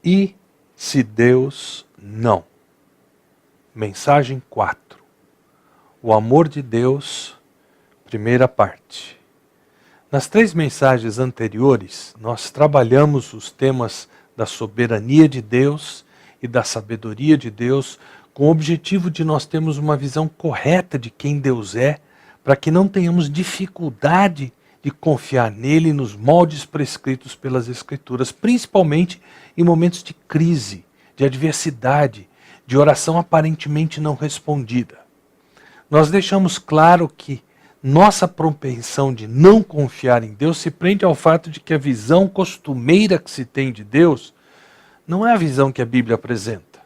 E se Deus não? Mensagem 4. O amor de Deus, primeira parte. Nas 3 mensagens anteriores, nós trabalhamos os temas da soberania de Deus e da sabedoria de Deus, com o objetivo de nós termos uma visão correta de quem Deus é, para que não tenhamos dificuldade de confiar nele e nos moldes prescritos pelas Escrituras, principalmente em momentos de crise, de adversidade, de oração aparentemente não respondida. Nós deixamos claro que nossa propensão de não confiar em Deus se prende ao fato de que a visão costumeira que se tem de Deus não é a visão que a Bíblia apresenta.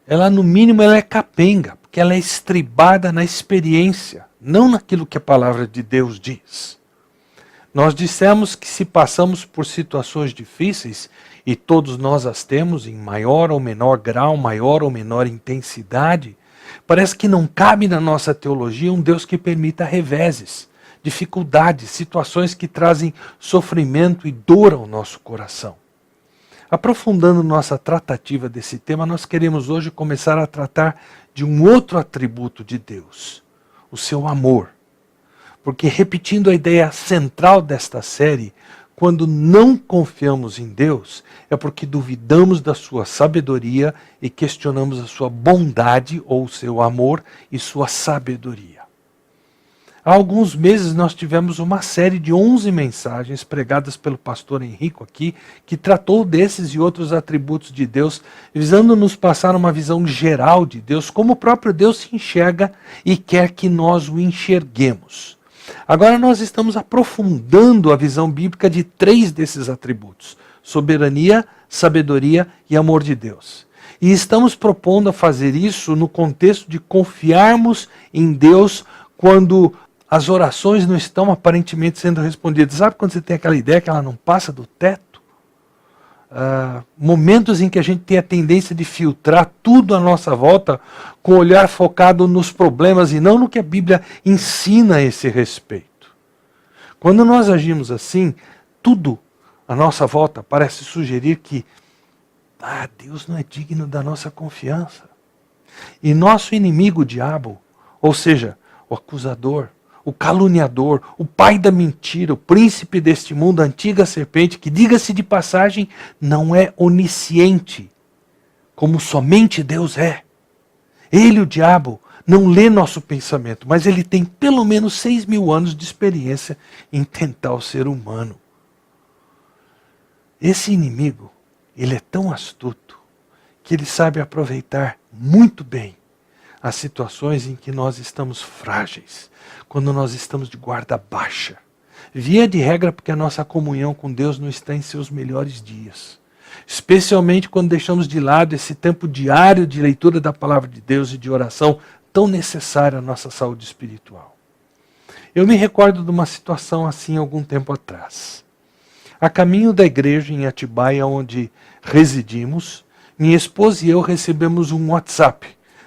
Ela, no mínimo, ela é capenga, porque ela é estribada na experiência, não naquilo que a palavra de Deus diz. Nós dissemos que se passamos por situações difíceis, e todos nós as temos em maior ou menor grau, maior ou menor intensidade, parece que não cabe na nossa teologia um Deus que permita reveses, dificuldades, situações que trazem sofrimento e dor ao nosso coração. Aprofundando nossa tratativa desse tema, nós queremos hoje começar a tratar de um outro atributo de Deus, o seu amor. Porque, repetindo a ideia central desta série, quando não confiamos em Deus, é porque duvidamos da sua sabedoria e questionamos a sua bondade ou o seu amor e sua sabedoria. Há alguns meses nós tivemos uma série de 11 mensagens pregadas pelo pastor Henrico aqui, que tratou desses e outros atributos de Deus, visando nos passar uma visão geral de Deus, como o próprio Deus se enxerga e quer que nós o enxerguemos. Agora nós estamos aprofundando a visão bíblica de 3 desses atributos: soberania, sabedoria e amor de Deus. E estamos propondo a fazer isso no contexto de confiarmos em Deus quando as orações não estão aparentemente sendo respondidas. Sabe quando você tem aquela ideia que ela não passa do teto? Momentos em que a gente tem a tendência de filtrar tudo à nossa volta com o olhar focado nos problemas e não no que a Bíblia ensina a esse respeito. Quando nós agimos assim, tudo à nossa volta parece sugerir que Deus não é digno da nossa confiança. E nosso inimigo, o diabo, ou seja, o acusador, o caluniador, o pai da mentira, o príncipe deste mundo, a antiga serpente, que, diga-se de passagem, não é onisciente, como somente Deus é. Ele, o diabo, não lê nosso pensamento, mas ele tem pelo menos 6.000 anos de experiência em tentar o ser humano. Esse inimigo, ele é tão astuto, que ele sabe aproveitar muito bem as situações em que nós estamos frágeis, quando nós estamos de guarda baixa. Via de regra, porque a nossa comunhão com Deus não está em seus melhores dias. Especialmente quando deixamos de lado esse tempo diário de leitura da palavra de Deus e de oração tão necessária à nossa saúde espiritual. Eu me recordo de uma situação assim algum tempo atrás. A caminho da igreja em Atibaia, onde residimos, minha esposa e eu recebemos um WhatsApp,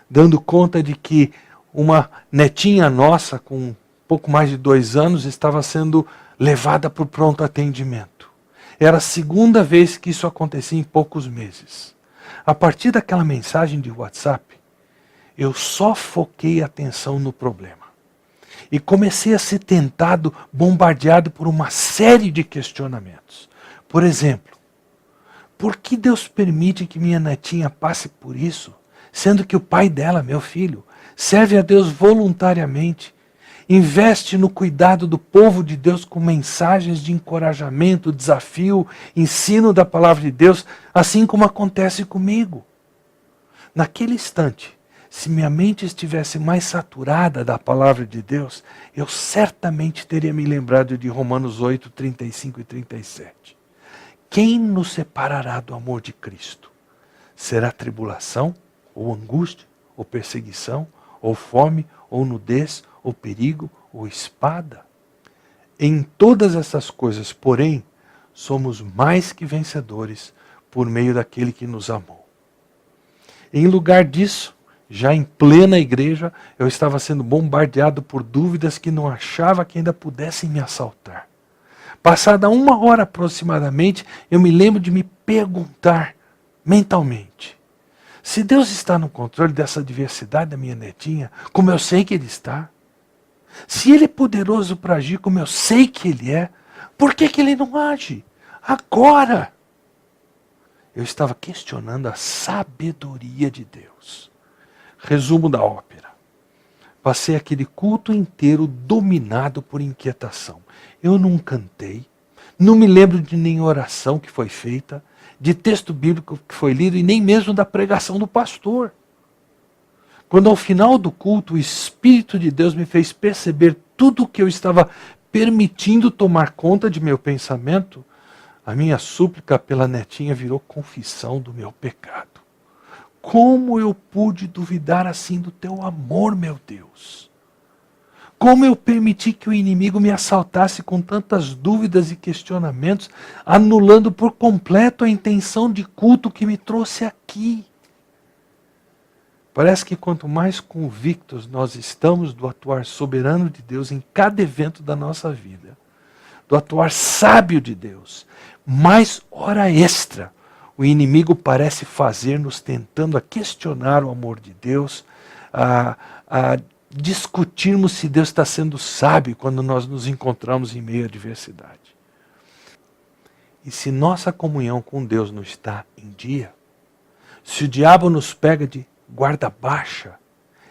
dando conta de que uma netinha nossa, com pouco mais de 2 anos, estava sendo levada para o pronto atendimento. Era a 2ª vez que isso acontecia em poucos meses. A partir daquela mensagem de WhatsApp, eu só foquei a atenção no problema. E comecei a ser tentado, bombardeado por uma série de questionamentos. Por exemplo, por que Deus permite que minha netinha passe por isso? Sendo que o pai dela, meu filho, serve a Deus voluntariamente, investe no cuidado do povo de Deus com mensagens de encorajamento, desafio, ensino da palavra de Deus, assim como acontece comigo. Naquele instante, se minha mente estivesse mais saturada da palavra de Deus, eu certamente teria me lembrado de Romanos 8, 35 e 37. Quem nos separará do amor de Cristo? Será tribulação? Ou angústia, ou perseguição, ou fome, ou nudez, ou perigo, ou espada. Em todas essas coisas, porém, somos mais que vencedores por meio daquele que nos amou. Em lugar disso, já em plena igreja, eu estava sendo bombardeado por dúvidas que não achava que ainda pudessem me assaltar. Passada 1 hora aproximadamente, eu me lembro de me perguntar mentalmente: se Deus está no controle dessa adversidade da minha netinha, como eu sei que Ele está, se Ele é poderoso para agir como eu sei que Ele é, por que Ele não age agora? Eu estava questionando a sabedoria de Deus. Resumo da ópera. Passei aquele culto inteiro dominado por inquietação. Eu não cantei, não me lembro de nenhuma oração que foi feita, de texto bíblico que foi lido e nem mesmo da pregação do pastor. Quando ao final do culto o Espírito de Deus me fez perceber tudo o que eu estava permitindo tomar conta de meu pensamento, a minha súplica pela netinha virou confissão do meu pecado. Como eu pude duvidar assim do teu amor, meu Deus? Como eu permiti que o inimigo me assaltasse com tantas dúvidas e questionamentos, anulando por completo a intenção de culto que me trouxe aqui? Parece que quanto mais convictos nós estamos do atuar soberano de Deus em cada evento da nossa vida, do atuar sábio de Deus, mais hora extra o inimigo parece fazer-nos tentando a questionar o amor de Deus, a discutirmos se Deus está sendo sábio quando nós nos encontramos em meio à adversidade. E se nossa comunhão com Deus não está em dia, se o diabo nos pega de guarda baixa,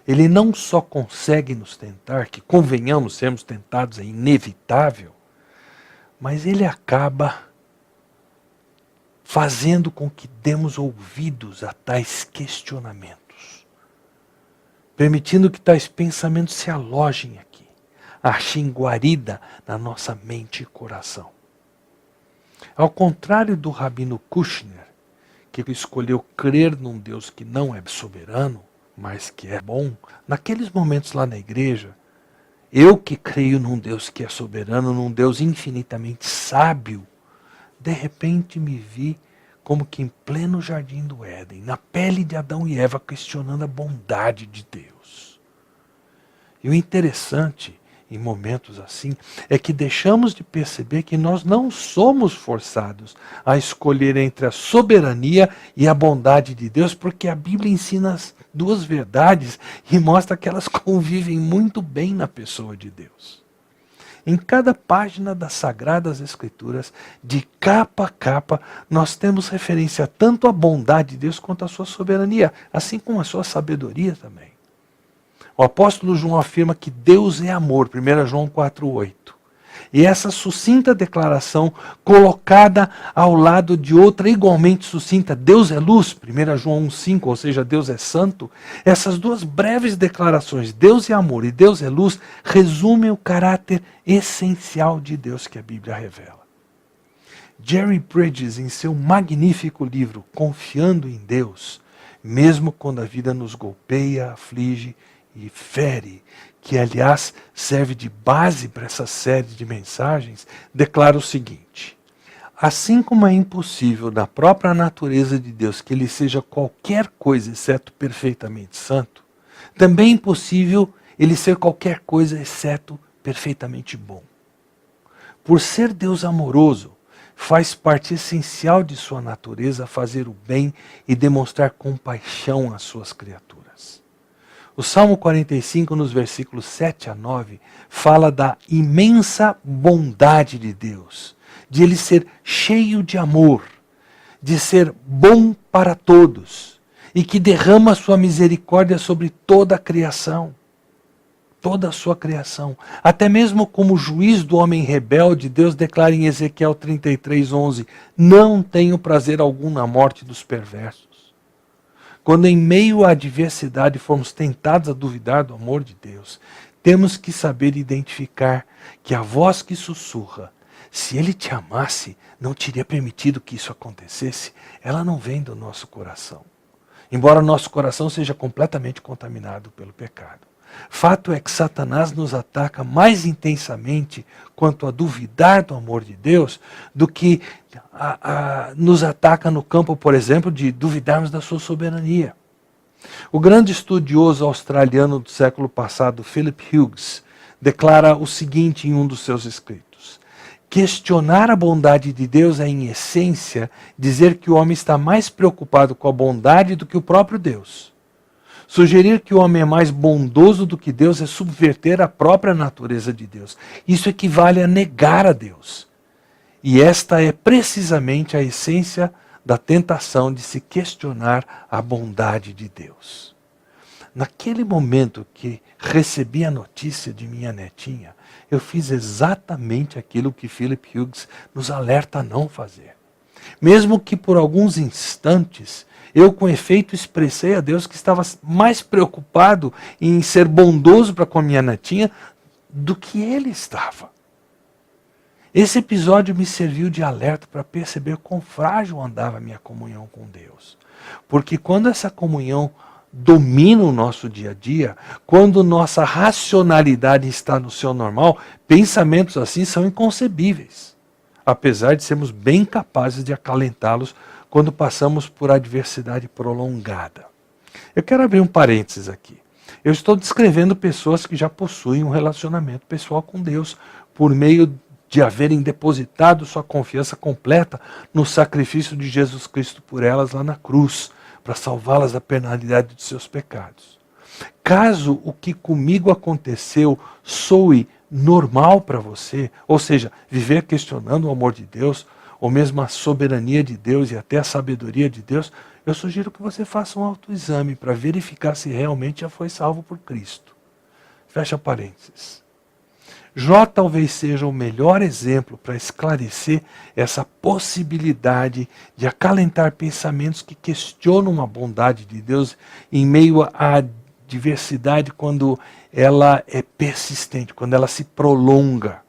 ele não só consegue nos tentar, que convenhamos, sermos tentados é inevitável, mas ele acaba fazendo com que demos ouvidos a tais questionamentos, permitindo que tais pensamentos se alojem aqui, achem guarida na nossa mente e coração. Ao contrário do Rabino Kushner, que escolheu crer num Deus que não é soberano, mas que é bom, naqueles momentos lá na igreja, eu que creio num Deus que é soberano, num Deus infinitamente sábio, de repente me vi como que em pleno jardim do Éden, na pele de Adão e Eva, questionando a bondade de Deus. E o interessante, em momentos assim, é que deixamos de perceber que nós não somos forçados a escolher entre a soberania e a bondade de Deus, porque a Bíblia ensina as duas verdades e mostra que elas convivem muito bem na pessoa de Deus. Em cada página das Sagradas Escrituras, de capa a capa, nós temos referência tanto à bondade de Deus quanto à sua soberania, assim como à sua sabedoria também. O apóstolo João afirma que Deus é amor, 1 João 4,8. E essa sucinta declaração, colocada ao lado de outra igualmente sucinta, Deus é luz, 1 João 1,5, ou seja, Deus é santo, essas duas breves declarações, Deus é amor e Deus é luz, resumem o caráter essencial de Deus que a Bíblia revela. Jerry Bridges, em seu magnífico livro Confiando em Deus, mesmo quando a vida nos golpeia, aflige e fere, que aliás serve de base para essa série de mensagens, declara o seguinte: assim como é impossível da própria natureza de Deus que ele seja qualquer coisa exceto perfeitamente santo, também é impossível ele ser qualquer coisa exceto perfeitamente bom. Por ser Deus amoroso, faz parte essencial de sua natureza fazer o bem e demonstrar compaixão às suas criaturas. O Salmo 45, nos versículos 7 a 9, fala da imensa bondade de Deus, de Ele ser cheio de amor, de ser bom para todos, e que derrama sua misericórdia sobre toda a criação, toda a sua criação. Até mesmo como juiz do homem rebelde, Deus declara em Ezequiel 33:11, não tenho prazer algum na morte dos perversos. Quando em meio à adversidade formos tentados a duvidar do amor de Deus, temos que saber identificar que a voz que sussurra, se Ele te amasse, não teria permitido que isso acontecesse, ela não vem do nosso coração. Embora nosso coração seja completamente contaminado pelo pecado. Fato é que Satanás nos ataca mais intensamente quanto a duvidar do amor de Deus do que nos ataca no campo, por exemplo, de duvidarmos da sua soberania. O grande estudioso australiano do século passado, Philip Hughes, declara o seguinte em um dos seus escritos: Questionar a bondade de Deus é, em essência, dizer que o homem está mais preocupado com a bondade do que o próprio Deus. Sugerir que o homem é mais bondoso do que Deus é subverter a própria natureza de Deus. Isso equivale a negar a Deus. E esta é precisamente a essência da tentação de se questionar a bondade de Deus. Naquele momento que recebi a notícia de minha netinha, eu fiz exatamente aquilo que Philip Hughes nos alerta a não fazer. Mesmo que por alguns instantes, eu com efeito expressei a Deus que estava mais preocupado em ser bondoso para com a minha netinha do que ele estava. Esse episódio me serviu de alerta para perceber quão frágil andava a minha comunhão com Deus. Porque quando essa comunhão domina o nosso dia a dia, quando nossa racionalidade está no seu normal, pensamentos assim são inconcebíveis, apesar de sermos bem capazes de acalentá-los quando passamos por adversidade prolongada. Eu quero abrir um parênteses aqui. Eu estou descrevendo pessoas que já possuem um relacionamento pessoal com Deus, por meio de haverem depositado sua confiança completa no sacrifício de Jesus Cristo por elas lá na cruz, para salvá-las da penalidade de seus pecados. Caso o que comigo aconteceu soe normal para você, ou seja, viver questionando o amor de Deus, ou mesmo a soberania de Deus e até a sabedoria de Deus, eu sugiro que você faça um autoexame para verificar se realmente já foi salvo por Cristo. Fecha parênteses. Jó talvez seja o melhor exemplo para esclarecer essa possibilidade de acalentar pensamentos que questionam a bondade de Deus em meio à diversidade quando ela é persistente, quando ela se prolonga.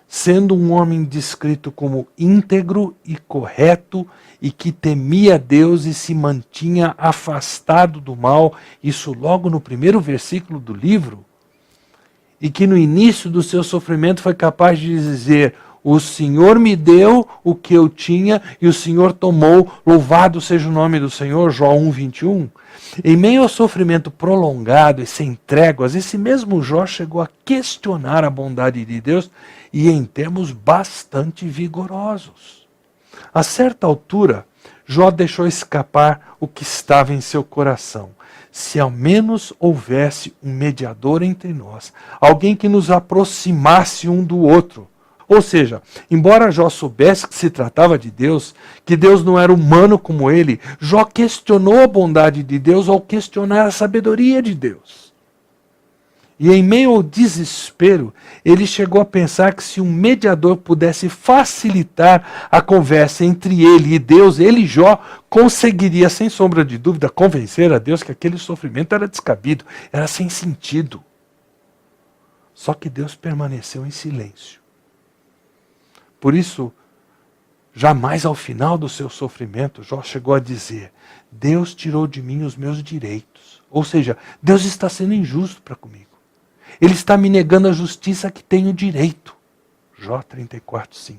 Sendo um homem descrito como íntegro e correto e que temia Deus e se mantinha afastado do mal, isso logo no primeiro versículo do livro, e que no início do seu sofrimento foi capaz de dizer: o Senhor me deu o que eu tinha e o Senhor tomou, louvado seja o nome do Senhor, Jó 1:21. Em meio ao sofrimento prolongado e sem tréguas, esse mesmo Jó chegou a questionar a bondade de Deus e em termos bastante vigorosos. A certa altura, Jó deixou escapar o que estava em seu coração. Se ao menos houvesse um mediador entre nós, alguém que nos aproximasse um do outro. Ou seja, embora Jó soubesse que se tratava de Deus, que Deus não era humano como ele, Jó questionou a bondade de Deus ao questionar a sabedoria de Deus. E em meio ao desespero, ele chegou a pensar que se um mediador pudesse facilitar a conversa entre ele e Deus, ele, Jó, conseguiria, sem sombra de dúvida, convencer a Deus que aquele sofrimento era descabido, era sem sentido. Só que Deus permaneceu em silêncio. Por isso, jamais ao final do seu sofrimento, Jó chegou a dizer: Deus tirou de mim os meus direitos. Ou seja, Deus está sendo injusto para comigo. Ele está me negando a justiça que tenho direito. Jó 34:5.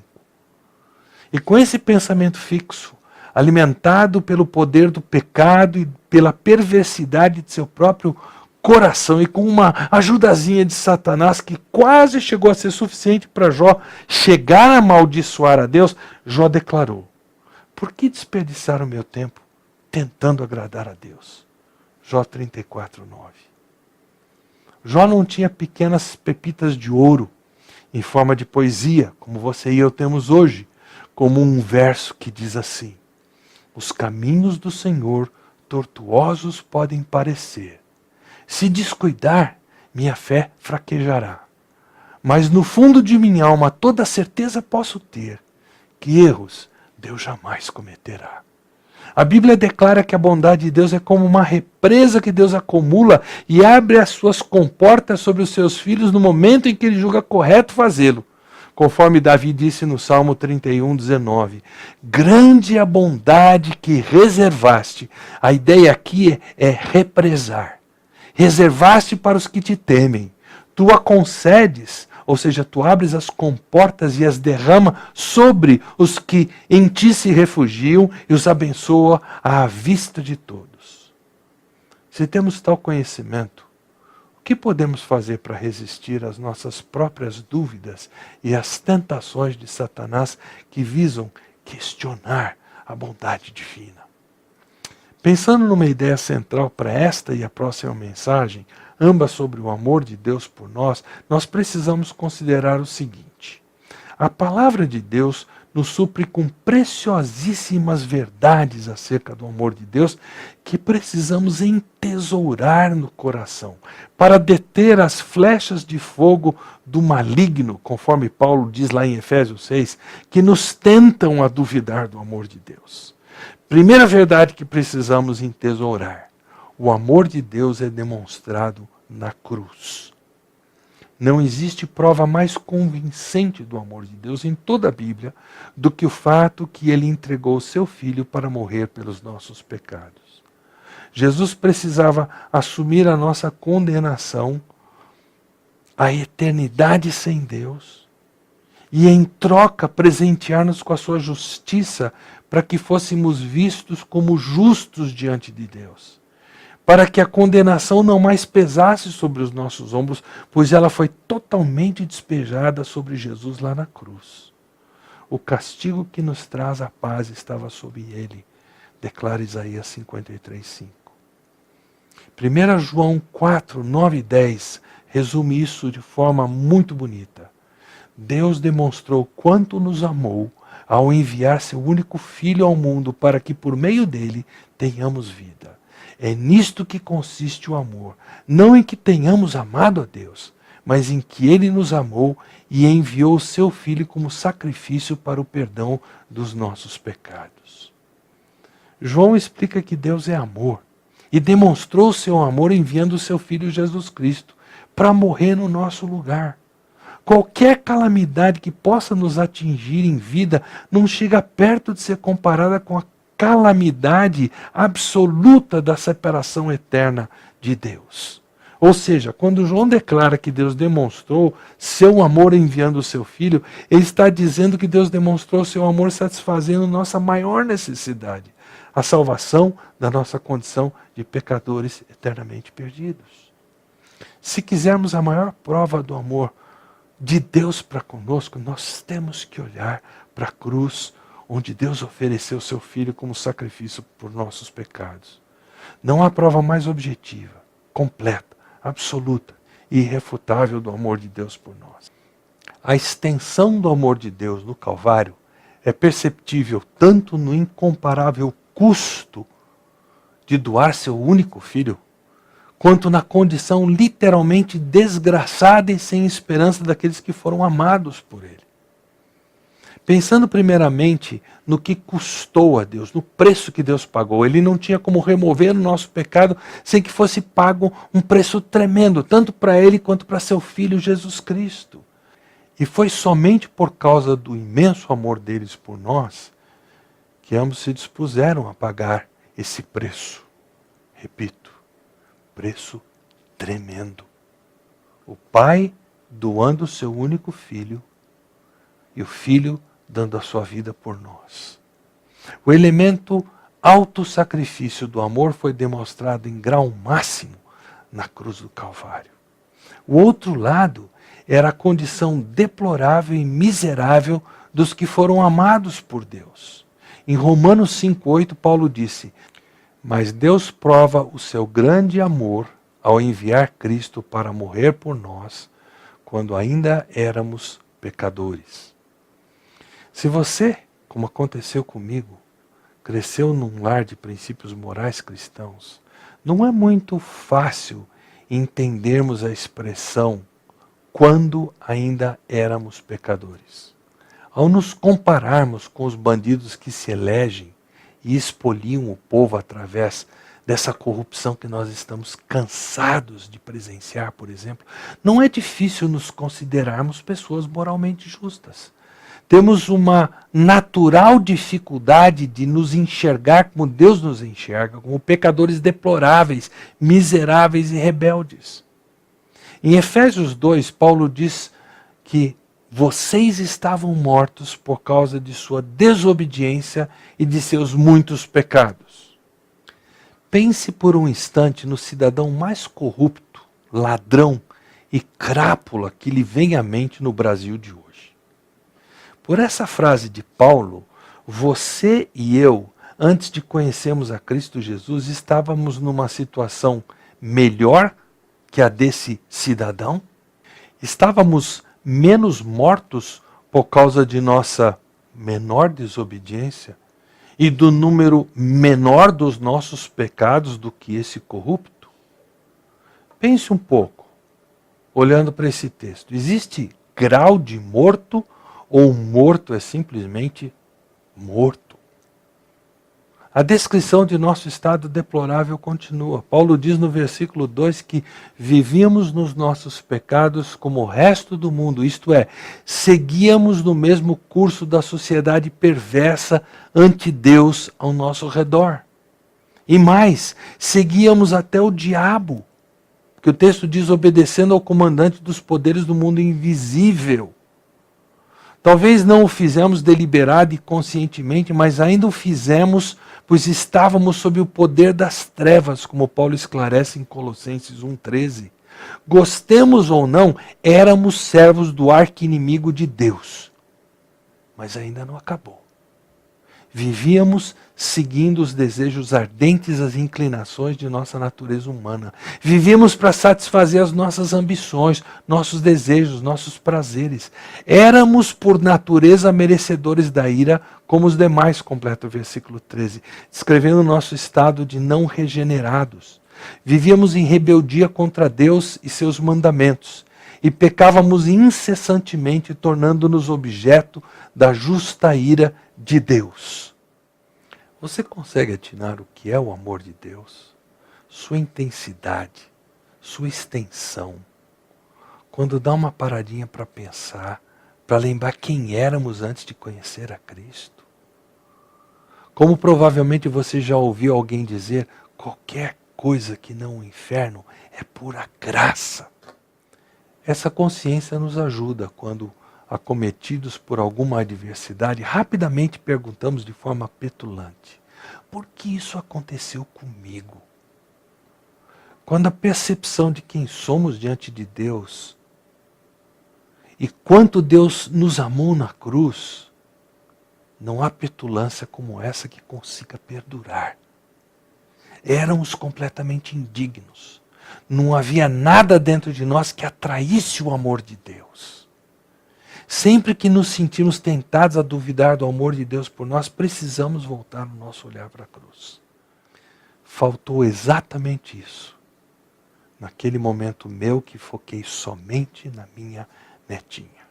E com esse pensamento fixo, alimentado pelo poder do pecado e pela perversidade de seu próprio coração, e com uma ajudazinha de Satanás que quase chegou a ser suficiente para Jó chegar a amaldiçoar a Deus, Jó declarou: por que desperdiçar o meu tempo tentando agradar a Deus? Jó 34:9. Jó não tinha pequenas pepitas de ouro em forma de poesia, como você e eu temos hoje, como um verso que diz assim: os caminhos do Senhor tortuosos podem parecer. Se descuidar, minha fé fraquejará. Mas no fundo de minha alma toda certeza posso ter que erros Deus jamais cometerá. A Bíblia declara que a bondade de Deus é como uma represa que Deus acumula e abre as suas comportas sobre os seus filhos no momento em que ele julga correto fazê-lo. Conforme Davi disse no Salmo 31:19, grande é a bondade que reservaste. A ideia aqui é represar. Reservaste para os que te temem. Tu a concedes, ou seja, tu abres as comportas e as derrama sobre os que em ti se refugiam e os abençoa à vista de todos. Se temos tal conhecimento, o que podemos fazer para resistir às nossas próprias dúvidas e às tentações de Satanás que visam questionar a bondade divina? Pensando numa ideia central para esta e a próxima mensagem, ambas sobre o amor de Deus por nós, nós precisamos considerar o seguinte: a palavra de Deus nos supre com preciosíssimas verdades acerca do amor de Deus que precisamos entesourar no coração para deter as flechas de fogo do maligno, conforme Paulo diz lá em Efésios 6, que nos tentam a duvidar do amor de Deus. Primeira verdade que precisamos entesourar: o amor de Deus é demonstrado na cruz. Não existe prova mais convincente do amor de Deus em toda a Bíblia do que o fato que ele entregou o seu Filho para morrer pelos nossos pecados. Jesus precisava assumir a nossa condenação, a eternidade sem Deus, e em troca presentear-nos com a sua justiça para que fôssemos vistos como justos diante de Deus. Para que a condenação não mais pesasse sobre os nossos ombros, pois ela foi totalmente despejada sobre Jesus lá na cruz. O castigo que nos traz a paz estava sobre ele, declara Isaías 53:5. 1 João 4, 9 e 10 resume isso de forma muito bonita. Deus demonstrou quanto nos amou ao enviar seu único Filho ao mundo para que por meio dele tenhamos vida. É nisto que consiste o amor, não em que tenhamos amado a Deus, mas em que Ele nos amou e enviou o seu Filho como sacrifício para o perdão dos nossos pecados. João explica que Deus é amor e demonstrou o seu amor enviando o seu Filho Jesus Cristo para morrer no nosso lugar. Qualquer calamidade que possa nos atingir em vida não chega perto de ser comparada com a calamidade absoluta da separação eterna de Deus. Ou seja, quando João declara que Deus demonstrou seu amor enviando o seu Filho, ele está dizendo que Deus demonstrou seu amor satisfazendo nossa maior necessidade, a salvação da nossa condição de pecadores eternamente perdidos. Se quisermos a maior prova do amor de Deus para conosco, nós temos que olhar para a cruz, onde Deus ofereceu seu Filho como sacrifício por nossos pecados. Não há prova mais objetiva, completa, absoluta e irrefutável do amor de Deus por nós. A extensão do amor de Deus no Calvário é perceptível tanto no incomparável custo de doar seu único Filho, quanto na condição literalmente desgraçada e sem esperança daqueles que foram amados por Ele. Pensando primeiramente no que custou a Deus, no preço que Deus pagou. Ele não tinha como remover o nosso pecado sem que fosse pago um preço tremendo, tanto para Ele quanto para seu Filho Jesus Cristo. E foi somente por causa do imenso amor deles por nós que ambos se dispuseram a pagar esse preço. Repito, preço tremendo. O Pai doando o seu único Filho e o Filho dando a sua vida por nós. O elemento autossacrifício do amor foi demonstrado em grau máximo na cruz do Calvário. O outro lado era a condição deplorável e miserável dos que foram amados por Deus. Em Romanos 5,8, Paulo disse: mas Deus prova o seu grande amor ao enviar Cristo para morrer por nós, quando ainda éramos pecadores. Se você, como aconteceu comigo, cresceu num lar de princípios morais cristãos, não é muito fácil entendermos a expressão quando ainda éramos pecadores. Ao nos compararmos com os bandidos que se elegem e expoliam o povo através dessa corrupção que nós estamos cansados de presenciar, por exemplo, não é difícil nos considerarmos pessoas moralmente justas. Temos uma natural dificuldade de nos enxergar como Deus nos enxerga, como pecadores deploráveis, miseráveis e rebeldes. Em Efésios 2, Paulo diz que vocês estavam mortos por causa de sua desobediência e de seus muitos pecados. Pense por um instante no cidadão mais corrupto ladrão e crápula que lhe vem à mente no Brasil de hoje. Por essa frase de Paulo, você e eu, antes de conhecermos a Cristo Jesus, estávamos numa situação melhor que a desse cidadão? Estávamos menos mortos por causa de nossa menor desobediência e do número menor dos nossos pecados do que esse corrupto? Pense um pouco, olhando para esse texto. Existe grau de morto ou morto é simplesmente morto? A descrição de nosso estado deplorável continua. Paulo diz no versículo 2 que vivíamos nos nossos pecados como o resto do mundo, isto é, seguíamos no mesmo curso da sociedade perversa ante Deus ao nosso redor. E mais, seguíamos até o diabo, porque o texto diz obedecendo ao comandante dos poderes do mundo invisível. Talvez não o fizemos deliberado e conscientemente, mas ainda o fizemos, pois estávamos sob o poder das trevas, como Paulo esclarece em Colossenses 1,13. Gostemos ou não, éramos servos do arqui-inimigo de Deus. Mas ainda não acabou. Vivíamos seguindo os desejos ardentes, as inclinações de nossa natureza humana. Vivíamos para satisfazer as nossas ambições, nossos desejos, nossos prazeres. Éramos por natureza merecedores da ira, como os demais, completa o versículo 13, descrevendo o nosso estado de não regenerados. Vivíamos em rebeldia contra Deus e seus mandamentos, e pecávamos incessantemente, tornando-nos objeto da justa ira de Deus. Você consegue atinar o que é o amor de Deus? Sua intensidade, sua extensão. Quando dá uma paradinha para pensar, para lembrar quem éramos antes de conhecer a Cristo. Como provavelmente você já ouviu alguém dizer, qualquer coisa que não o inferno é pura graça. Essa consciência nos ajuda quando acometidos por alguma adversidade, rapidamente perguntamos de forma petulante: por que isso aconteceu comigo? Quando a percepção de quem somos diante de Deus e quanto Deus nos amou na cruz, não há petulância como essa que consiga perdurar. Éramos completamente indignos. Não havia nada dentro de nós que atraísse o amor de Deus. Sempre que nos sentimos tentados a duvidar do amor de Deus por nós, precisamos voltar o nosso olhar para a cruz. Faltou exatamente isso. Naquele momento meu que foquei somente na minha netinha.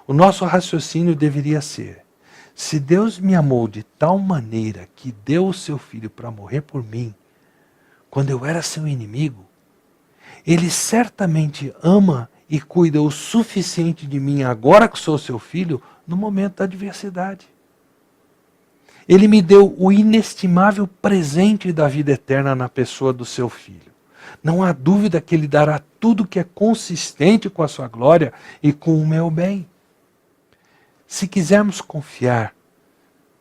O nosso raciocínio deveria ser: se Deus me amou de tal maneira que deu o seu filho para morrer por mim, quando eu era seu inimigo, Ele certamente ama e cuida o suficiente de mim agora que sou seu filho, no momento da adversidade. Ele me deu o inestimável presente da vida eterna na pessoa do seu filho. Não há dúvida que Ele dará tudo que é consistente com a sua glória e com o meu bem. Se quisermos confiar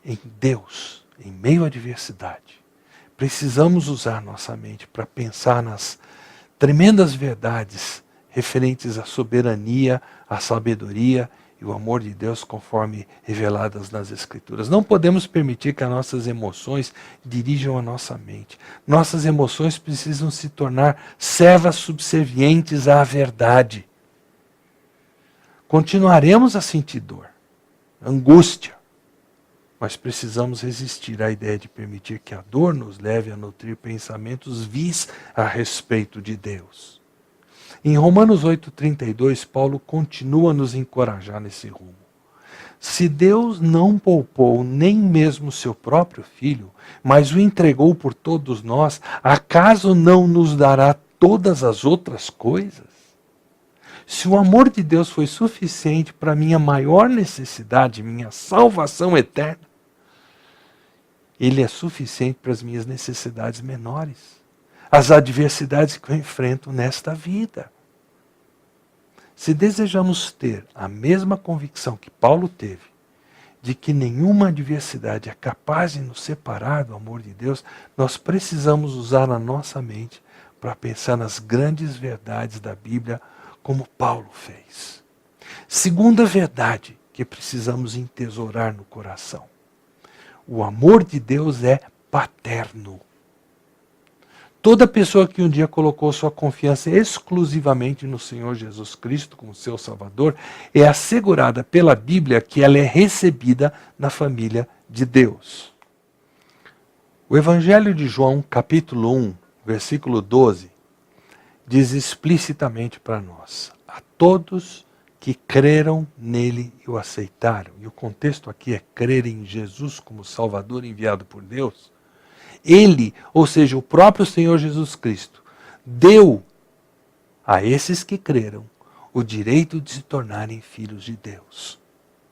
em Deus, em meio à adversidade, precisamos usar nossa mente para pensar nas tremendas verdades referentes à soberania, à sabedoria e o amor de Deus conforme reveladas nas Escrituras. Não podemos permitir que as nossas emoções dirijam a nossa mente. Nossas emoções precisam se tornar servas subservientes à verdade. Continuaremos a sentir dor, angústia, mas precisamos resistir à ideia de permitir que a dor nos leve a nutrir pensamentos vis a respeito de Deus. Em Romanos 8,32, Paulo continua a nos encorajar nesse rumo. Se Deus não poupou nem mesmo seu próprio Filho, mas o entregou por todos nós, acaso não nos dará todas as outras coisas? Se o amor de Deus foi suficiente para minha maior necessidade, minha salvação eterna, Ele é suficiente para as minhas necessidades menores, as adversidades que eu enfrento nesta vida. Se desejamos ter a mesma convicção que Paulo teve, de que nenhuma adversidade é capaz de nos separar do amor de Deus, nós precisamos usar a nossa mente para pensar nas grandes verdades da Bíblia, como Paulo fez. Segunda verdade que precisamos entesourar no coração. O amor de Deus é paterno. Toda pessoa que um dia colocou sua confiança exclusivamente no Senhor Jesus Cristo como seu Salvador, é assegurada pela Bíblia que ela é recebida na família de Deus. O Evangelho de João, capítulo 1, versículo 12, diz explicitamente para nós: a todos que creram nele e o aceitaram, e o contexto aqui é crer em Jesus como Salvador enviado por Deus, ele, ou seja, o próprio Senhor Jesus Cristo, deu a esses que creram o direito de se tornarem filhos de Deus.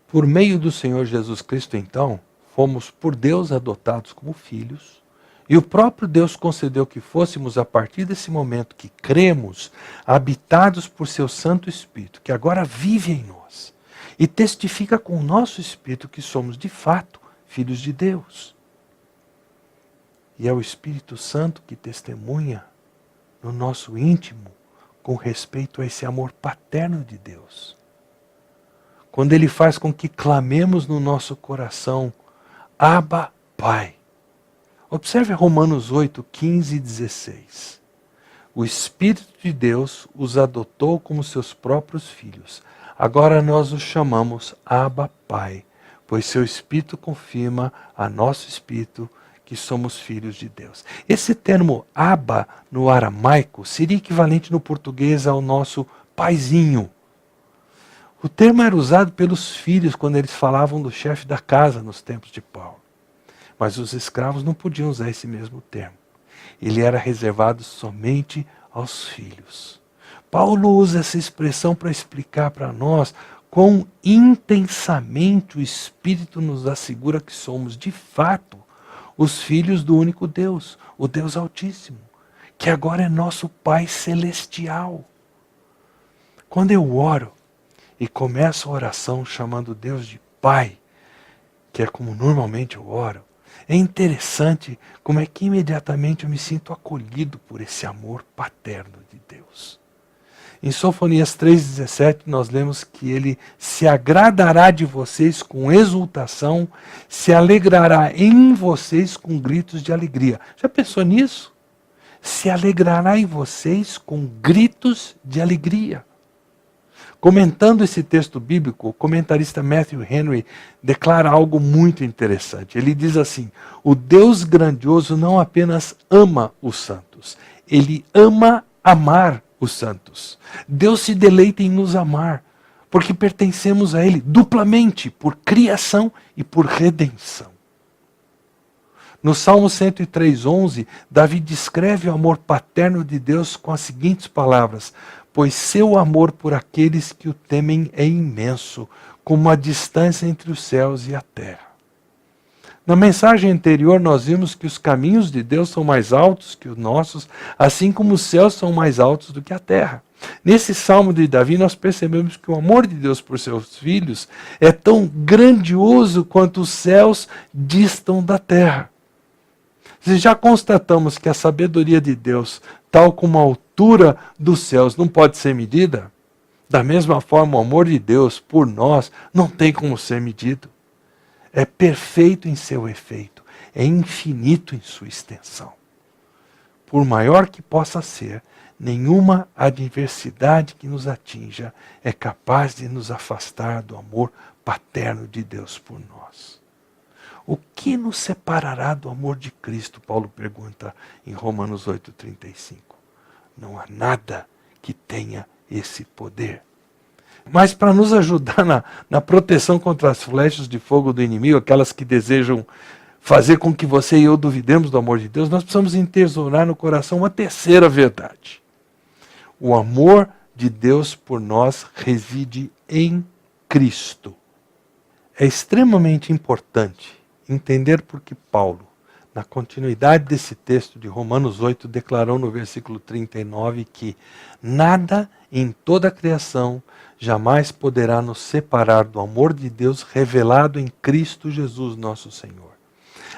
Por meio do Senhor Jesus Cristo, então, fomos por Deus adotados como filhos, e o próprio Deus concedeu que fôssemos, a partir desse momento que cremos, habitados por seu Santo Espírito, que agora vive em nós, e testifica com o nosso Espírito que somos, de fato, filhos de Deus. E é o Espírito Santo que testemunha no nosso íntimo com respeito a esse amor paterno de Deus. Quando Ele faz com que clamemos no nosso coração, Abba, Pai. Observe Romanos 8, 15 e 16. O Espírito de Deus os adotou como seus próprios filhos. Agora nós os chamamos Abba, Pai, pois seu Espírito confirma a nosso Espírito que somos filhos de Deus. Esse termo Abba no aramaico seria equivalente no português ao nosso paizinho. O termo era usado pelos filhos quando eles falavam do chefe da casa nos tempos de Paulo. Mas os escravos não podiam usar esse mesmo termo. Ele era reservado somente aos filhos. Paulo usa essa expressão para explicar para nós quão intensamente o Espírito nos assegura que somos, de fato, os filhos do único Deus, o Deus Altíssimo, que agora é nosso Pai Celestial. Quando eu oro e começo a oração chamando Deus de Pai, que é como normalmente eu oro, é interessante como é que imediatamente eu me sinto acolhido por esse amor paterno de Deus. Em Sofonias 3,17 nós lemos que Ele se agradará de vocês com exultação, se alegrará em vocês com gritos de alegria. Já pensou nisso? Se alegrará em vocês com gritos de alegria. Comentando esse texto bíblico, o comentarista Matthew Henry declara algo muito interessante. Ele diz assim: o Deus grandioso não apenas ama os santos, Ele ama amar os santos. Deus se deleita em nos amar, porque pertencemos a Ele duplamente, por criação e por redenção. No Salmo 103:11, Davi descreve o amor paterno de Deus com as seguintes palavras: pois seu amor por aqueles que o temem é imenso, como a distância entre os céus e a terra. Na mensagem anterior nós vimos que os caminhos de Deus são mais altos que os nossos, assim como os céus são mais altos do que a terra. Nesse Salmo de Davi nós percebemos que o amor de Deus por seus filhos é tão grandioso quanto os céus distam da terra. Se já constatamos que a sabedoria de Deus, tal como a altura dos céus, não pode ser medida, da mesma forma o amor de Deus por nós não tem como ser medido. É perfeito em seu efeito, é infinito em sua extensão. Por maior que possa ser, nenhuma adversidade que nos atinja é capaz de nos afastar do amor paterno de Deus por nós. O que nos separará do amor de Cristo? Paulo pergunta em Romanos 8,35. Não há nada que tenha esse poder. Mas para nos ajudar na proteção contra as flechas de fogo do inimigo, aquelas que desejam fazer com que você e eu duvidemos do amor de Deus, nós precisamos entesourar no coração uma terceira verdade. O amor de Deus por nós reside em Cristo. É extremamente importante entender por que Paulo, na continuidade desse texto de Romanos 8, declarou no versículo 39 que nada em toda a criação jamais poderá nos separar do amor de Deus revelado em Cristo Jesus, nosso Senhor.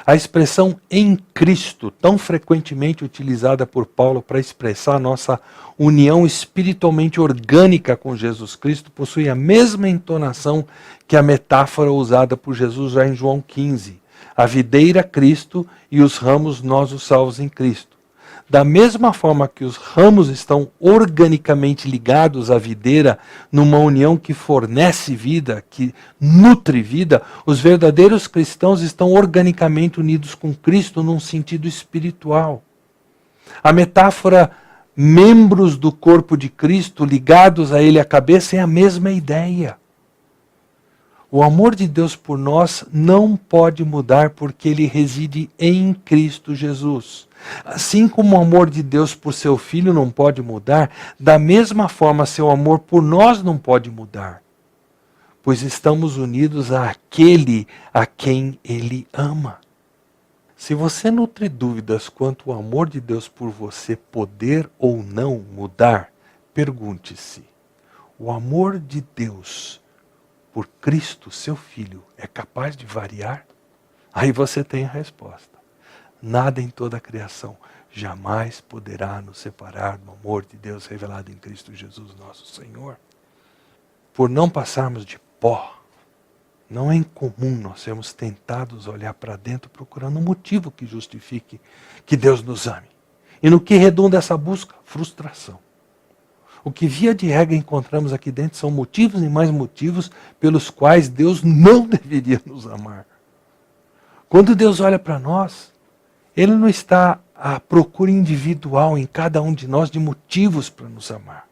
A expressão em Cristo, tão frequentemente utilizada por Paulo para expressar nossa união espiritualmente orgânica com Jesus Cristo, possui a mesma entonação que a metáfora usada por Jesus já em João 15. A videira Cristo e os ramos nós os salvos em Cristo. Da mesma forma que os ramos estão organicamente ligados à videira, numa união que fornece vida, que nutre vida, os verdadeiros cristãos estão organicamente unidos com Cristo num sentido espiritual. A metáfora membros do corpo de Cristo ligados a Ele a cabeça é a mesma ideia. O amor de Deus por nós não pode mudar porque Ele reside em Cristo Jesus. Assim como o amor de Deus por seu Filho não pode mudar, da mesma forma seu amor por nós não pode mudar. Pois estamos unidos àquele a quem Ele ama. Se você nutre dúvidas quanto ao amor de Deus por você poder ou não mudar, pergunte-se: o amor de Deus por Cristo, seu Filho, é capaz de variar? Aí você tem a resposta. Nada em toda a criação jamais poderá nos separar do amor de Deus revelado em Cristo Jesus, nosso Senhor. Por não passarmos de pó, não é incomum nós sermos tentados a olhar para dentro procurando um motivo que justifique que Deus nos ame. E no que redunda essa busca? Frustração. O que via de regra encontramos aqui dentro são motivos e mais motivos pelos quais Deus não deveria nos amar. Quando Deus olha para nós, Ele não está à procura individual em cada um de nós de motivos para nos amar.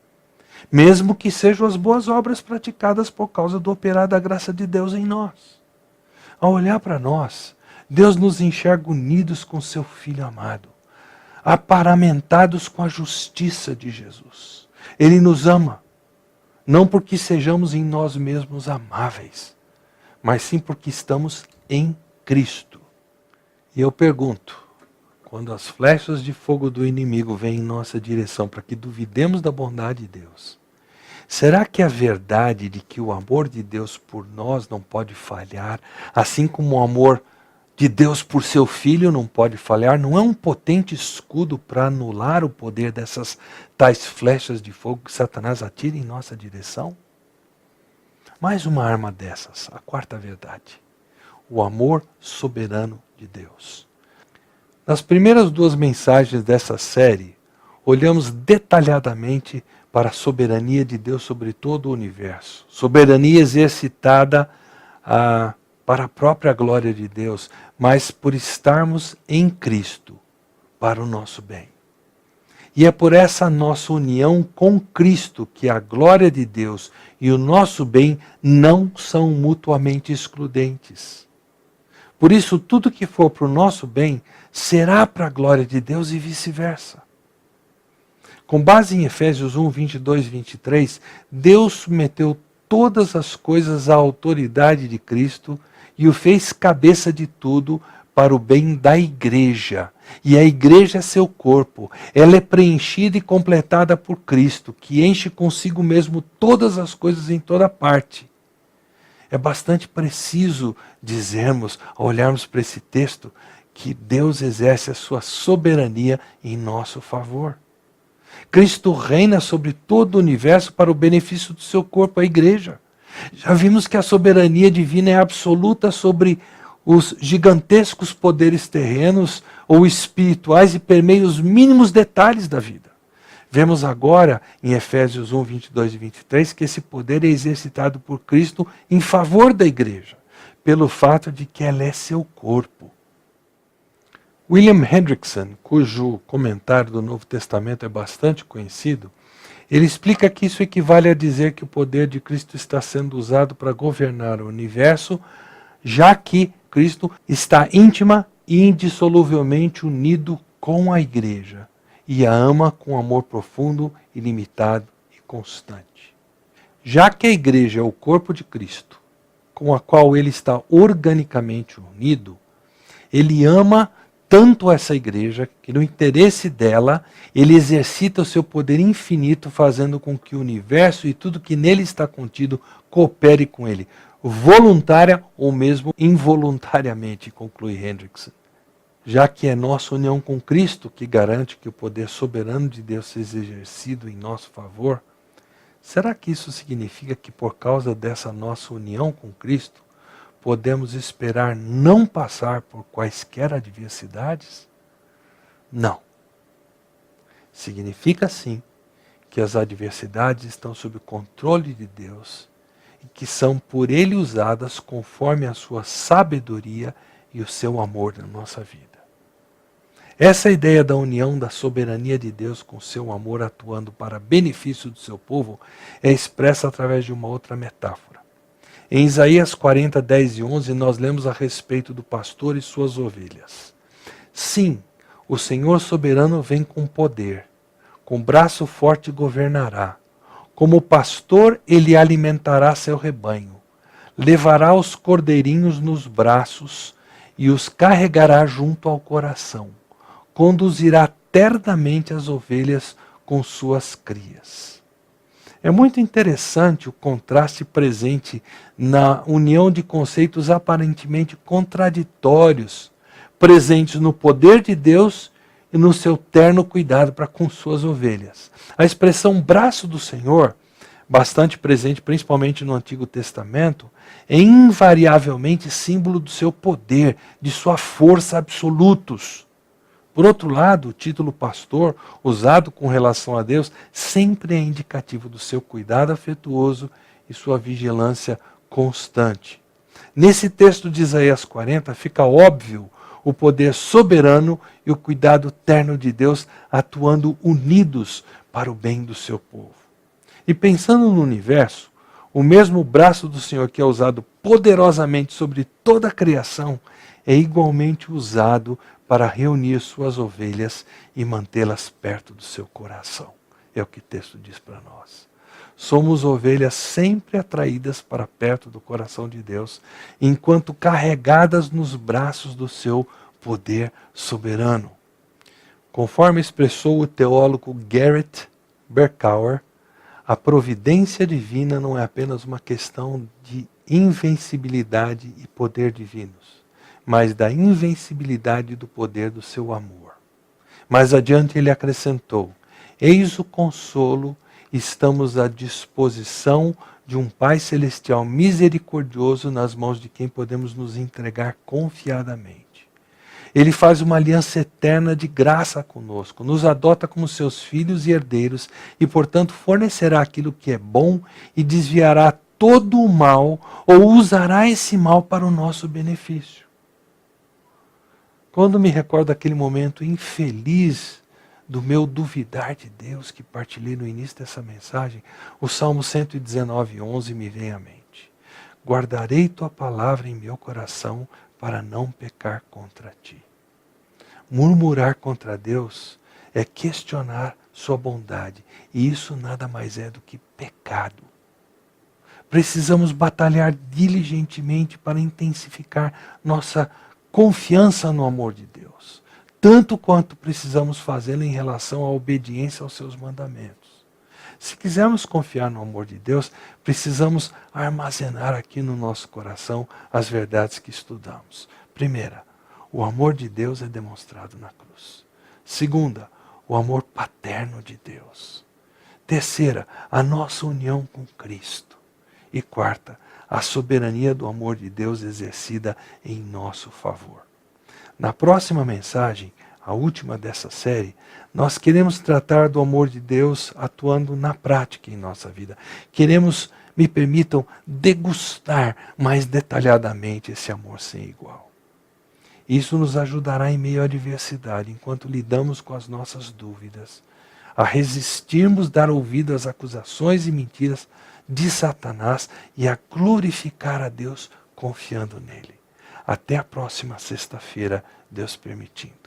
Mesmo que sejam as boas obras praticadas por causa do operar da graça de Deus em nós. Ao olhar para nós, Deus nos enxerga unidos com seu Filho amado, aparamentados com a justiça de Jesus. Ele nos ama, não porque sejamos em nós mesmos amáveis, mas sim porque estamos em Cristo. E eu pergunto, quando as flechas de fogo do inimigo vêm em nossa direção para que duvidemos da bondade de Deus, será que a verdade de que o amor de Deus por nós não pode falhar, assim como o amor de Deus por seu Filho não pode falhar, não é um potente escudo para anular o poder dessas tais flechas de fogo que Satanás atira em nossa direção? Mais uma arma dessas, a quarta verdade: o amor soberano de Deus. Nas primeiras duas mensagens dessa série, olhamos detalhadamente para a soberania de Deus sobre todo o universo. Soberania exercitada para a própria glória de Deus, mas por estarmos em Cristo, para o nosso bem. E é por essa nossa união com Cristo que a glória de Deus e o nosso bem não são mutuamente excludentes. Por isso, tudo que for para o nosso bem será para a glória de Deus e vice-versa. Com base em Efésios 1, 22 e 23, Deus submeteu todas as coisas à autoridade de Cristo e o fez cabeça de tudo para o bem da igreja. E a igreja é seu corpo. Ela é preenchida e completada por Cristo, que enche consigo mesmo todas as coisas em toda parte. É bastante preciso dizermos, ao olharmos para esse texto, que Deus exerce a sua soberania em nosso favor. Cristo reina sobre todo o universo para o benefício do seu corpo, a igreja. Já vimos que a soberania divina é absoluta sobre os gigantescos poderes terrenos ou espirituais e permeia os mínimos detalhes da vida. Vemos agora, em Efésios 1, 22 e 23, que esse poder é exercitado por Cristo em favor da igreja, pelo fato de que ela é seu corpo. William Hendrickson, cujo comentário do Novo Testamento é bastante conhecido, ele explica que isso equivale a dizer que o poder de Cristo está sendo usado para governar o universo, já que Cristo está íntima e indissoluvelmente unido com a igreja e a ama com amor profundo, ilimitado e constante. Já que a igreja é o corpo de Cristo, com a qual ele está organicamente unido, ele ama tanto essa igreja que no interesse dela, ele exercita o seu poder infinito, fazendo com que o universo e tudo que nele está contido coopere com ele, voluntária ou mesmo involuntariamente, conclui Hendrickson. já que é nossa união com Cristo que garante que o poder soberano de Deus seja exercido em nosso favor, será que isso significa que por causa dessa nossa união com Cristo, podemos esperar não passar por quaisquer adversidades? Não. Significa sim que as adversidades estão sob o controle de Deus e que são por Ele usadas conforme a sua sabedoria e o seu amor na nossa vida. Essa ideia da união da soberania de Deus com seu amor atuando para benefício do seu povo é expressa através de uma outra metáfora. Em Isaías 40, 10 e 11, nós lemos a respeito do pastor e suas ovelhas. Sim, o Senhor soberano vem com poder, com braço forte governará. Como pastor, ele alimentará seu rebanho, levará os cordeirinhos nos braços e os carregará junto ao coração. Conduzirá ternamente as ovelhas com suas crias. É muito interessante o contraste presente na união de conceitos aparentemente contraditórios, presentes no poder de Deus e no seu terno cuidado para com suas ovelhas. A expressão braço do Senhor, bastante presente principalmente no Antigo Testamento, é invariavelmente símbolo do seu poder, de sua força absolutos. Por outro lado, o título pastor, usado com relação a Deus, sempre é indicativo do seu cuidado afetuoso e sua vigilância constante. Nesse texto de Isaías 40, fica óbvio o poder soberano e o cuidado terno de Deus atuando unidos para o bem do seu povo. E pensando no universo, o mesmo braço do Senhor que é usado poderosamente sobre toda a criação é igualmente usado para reunir suas ovelhas e mantê-las perto do seu coração. É o que o texto diz para nós. Somos ovelhas sempre atraídas para perto do coração de Deus, enquanto carregadas nos braços do seu poder soberano. Conforme expressou o teólogo Garrett Berkouwer, a providência divina não é apenas uma questão de invencibilidade e poder divinos, mas da invencibilidade do poder do seu amor. Mais adiante ele acrescentou: eis o consolo, estamos à disposição de um Pai Celestial misericordioso nas mãos de quem podemos nos entregar confiadamente. Ele faz uma aliança eterna de graça conosco, nos adota como seus filhos e herdeiros e, portanto, fornecerá aquilo que é bom e desviará todo o mal ou usará esse mal para o nosso benefício. Quando me recordo daquele momento infeliz do meu duvidar de Deus que partilhei no início dessa mensagem, o Salmo 119, 11 me vem à mente. Guardarei tua palavra em meu coração para não pecar contra ti. Murmurar contra Deus é questionar sua bondade, e isso nada mais é do que pecado. Precisamos batalhar diligentemente para intensificar nossa confiança no amor de Deus, tanto quanto precisamos fazê-lo em relação à obediência aos seus mandamentos. Se quisermos confiar no amor de Deus, precisamos armazenar aqui no nosso coração as verdades que estudamos. Primeira, o amor de Deus é demonstrado na cruz. Segunda, o amor paterno de Deus. Terceira, a nossa união com Cristo. E quarta, a soberania do amor de Deus exercida em nosso favor. Na próxima mensagem, a última dessa série, nós queremos tratar do amor de Deus atuando na prática em nossa vida. Queremos, me permitam, degustar mais detalhadamente esse amor sem igual. Isso nos ajudará em meio à adversidade, enquanto lidamos com as nossas dúvidas, a resistirmos dar ouvido às acusações e mentiras de Satanás e a glorificar a Deus confiando nele. Até a próxima sexta-feira, Deus permitindo.